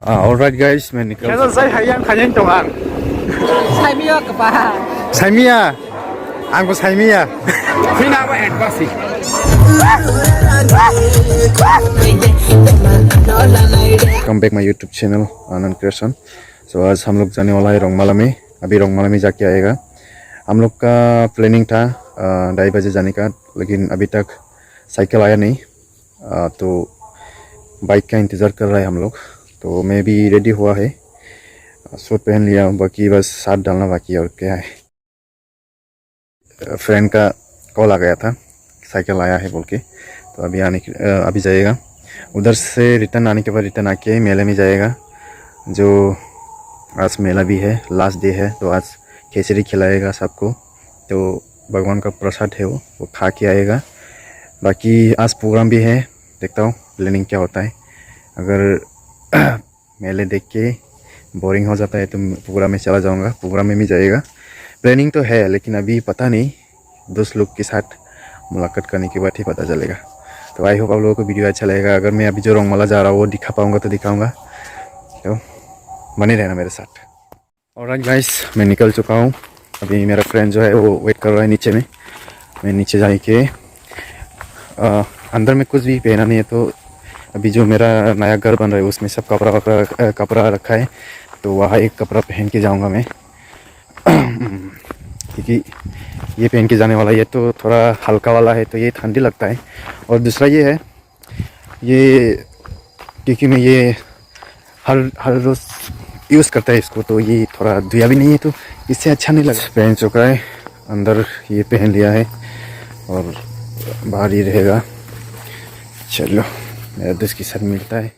Alright guys, मैं निकल Kaya saya hayang kanyang tongan. Saimia ka pa. Saimia, angko Saimia. Pina ba advasi. Come back my YouTube channel Anand creation. So आज हम लोग जाने वाला है रोंगमाला में. अभी रोंगमाला में जाके आएगा. हम लोग का प्लानिंग था 2:30 बजे जाने का, लेकिन अभी तक साइकिल आया नहीं, तो बाइक का इंतज़ार कर रहा है हम लोग. तो मैं भी रेडी हुआ है, सूट पहन लिया, बाकी बस साथ डालना बाकी है. और क्या है, फ्रेंड का कॉल आ गया था, साइकिल आया है बोल के. तो अभी जाएगा. उधर से रिटर्न आने के बाद रिटर्न आके मेले में जाएगा. जो आज मेला भी है, लास्ट डे है, तो आज खिचड़ी खिलाएगा सबको. तो भगवान का प्रसाद है, वो खा के आएगा. बाकी आज प्रोग्राम भी है, देखता हूँ प्लानिंग क्या होता है. अगर मेले देख के बोरिंग हो जाता है तो प्रोग्राम में चला जाऊंगा. प्रोग्राम में भी जाएगा. प्लानिंग तो है, लेकिन अभी पता नहीं, दोस्त लोग के साथ मुलाकात करने के बाद ही पता चलेगा. तो आई होप आप लोगों को वीडियो अच्छा लगेगा. अगर मैं अभी जो रोंगमाला जा रहा हूँ वो दिखा पाऊंगा तो दिखाऊंगा. तो बने रहना मेरे साथ. और गाइस, मैं निकल चुका हूँ. अभी मेरा फ्रेंड जो है वो वेट कर रहा है नीचे में. मैं नीचे जाके अंदर में कुछ भी पहना नहीं है. तो अभी जो मेरा नया घर बन रहा है उसमें सब कपड़ा रखा है, तो वहाँ एक कपड़ा पहन के जाऊँगा मैं. क्योंकि ये पहन के जाने वाला, ये तो थोड़ा हल्का वाला है, तो ये ठंडी लगता है. और दूसरा ये है, ये क्योंकि मैं ये हर रोज़ यूज़ करता है इसको, तो ये थोड़ा धुया भी नहीं है, तो इससे अच्छा नहीं लगा. पहन चुका है, अंदर ये पहन लिया है और बाहर ही रहेगा. चलो मेरा दोस्त के साथ मिलता है.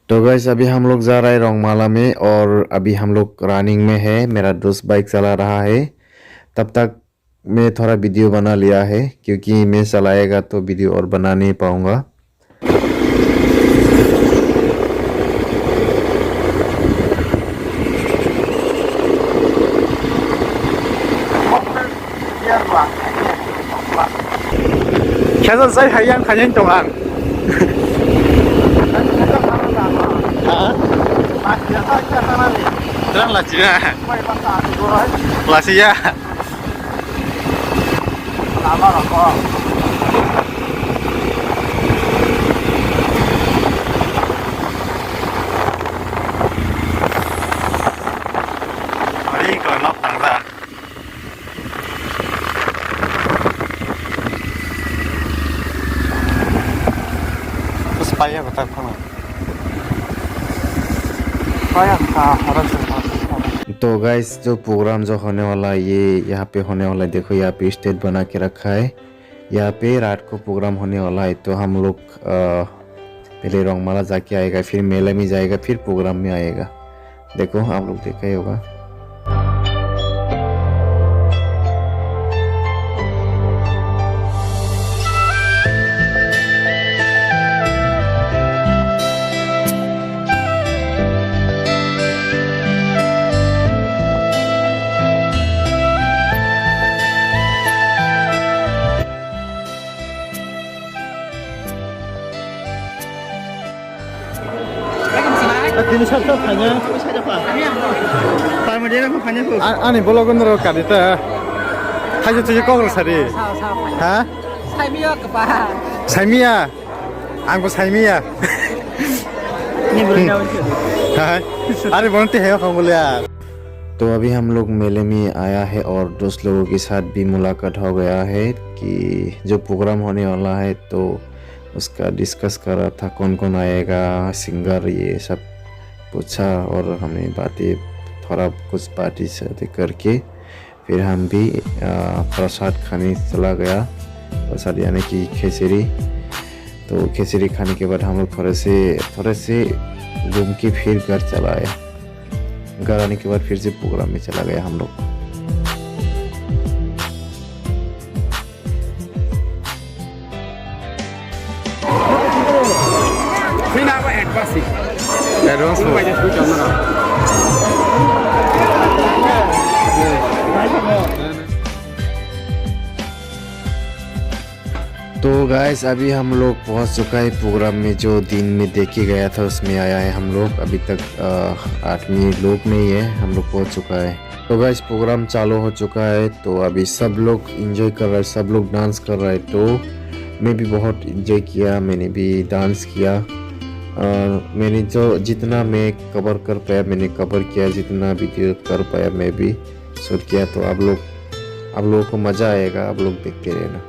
तो गाइस, अभी हम लोग जा रहे हैं रोंगमाला में, और अभी हम लोग रनिंग में है. मेरा दोस्त बाइक चला रहा है. तब तक मैं थोड़ा वीडियो बना लिया है, क्योंकि मैं चलाएगा तो वीडियो और बना नहीं पाऊँगा. Kaya saya hayang kanyang tongan. Terang lah Cina. Lah sih ya. Lama lah kok. Ini kalau nak tangga. Supaya betul kan. तो गाइस, जो प्रोग्राम जो होने वाला है ये यहाँ पे होने वाला है. देखो यहाँ पे स्टेज बना के रखा है. यहाँ पे रात को प्रोग्राम होने वाला है. तो हम लोग पहले रोंगमाला जाके आएगा, फिर मेले में जाएगा, फिर प्रोग्राम में आएगा. देखो आप लोग देखा ही होगा. Ini siapa tanya? Tahu dia apa tanya tu? Ani bolong kan rok kadita. Tanya tu juga orang sari. Hah? Saimia ka pa. Saimia, angko Saimia. Ni boleh tahu tu. हाँ, अरे बनते हैं हम बोले यार. तो अभी हम लोग मेले में आया है, और दोस्त लोगों के साथ भी मुलाकात हो गया है कि जो प्रोग्राम होने वाला है, तो उसका डिस्कस कर रहा था कौन कौन आएगा, सिंगर, ये सब पूछा. और हमने बातें थोड़ा कुछ पार्टी से करके फिर हम भी प्रसाद खाने चला गया. प्रसाद यानी कि खिचड़ी. तो खिचड़ी खाने के बाद हम लोग थोड़े से घूम के फिर घर चला आया. घर आने के बाद फिर से प्रोग्राम में चला गया हम लोग. Pina ba advasi. Advance हो. तो गाइस अभी हम लोग पहुंच चुका है प्रोग्राम में। जो दिन में देखे गया था उसमें आया है हम लोग। अभी तक 8 लोग नहीं है, हम लोग पहुंच चुका है। तो गाइस प्रोग्राम चालू हो चुका है। तो अभी सब लोग एंजॉय कर रहा है, सब लोग डांस कर रहा है। तो मैं भी बहुत एंजॉय किया, मैंने भी डांस किया। मैंने जो जितना मैं कवर कर पाया मैंने कवर किया, जितना वीडियो कर पाया मैं भी शूट किया। तो आप लोगों को मज़ा आएगा, आप लोग देखते रहना।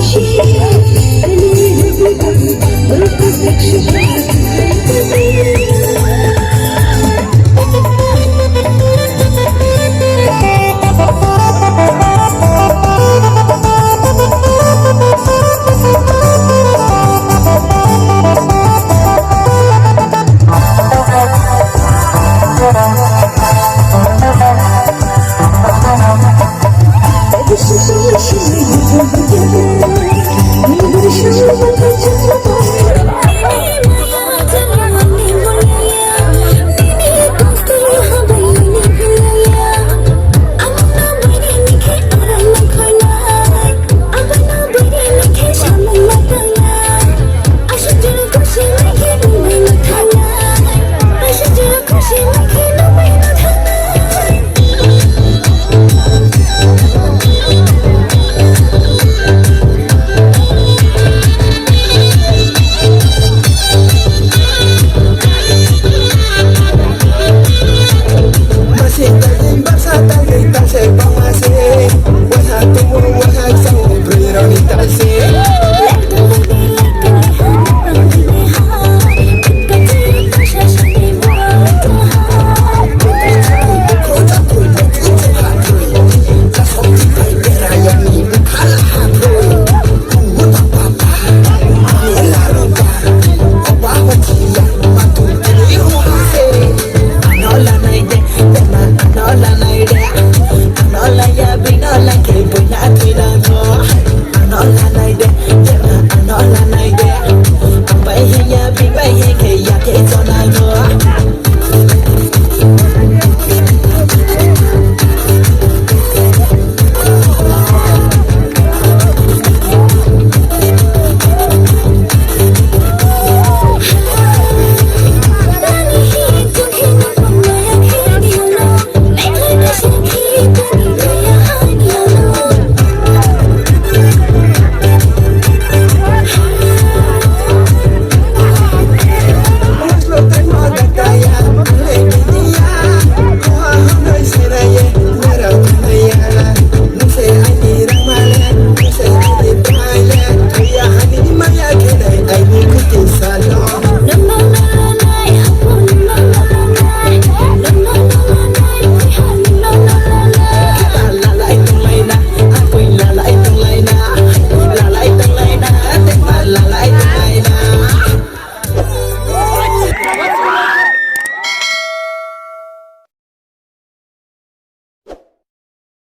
She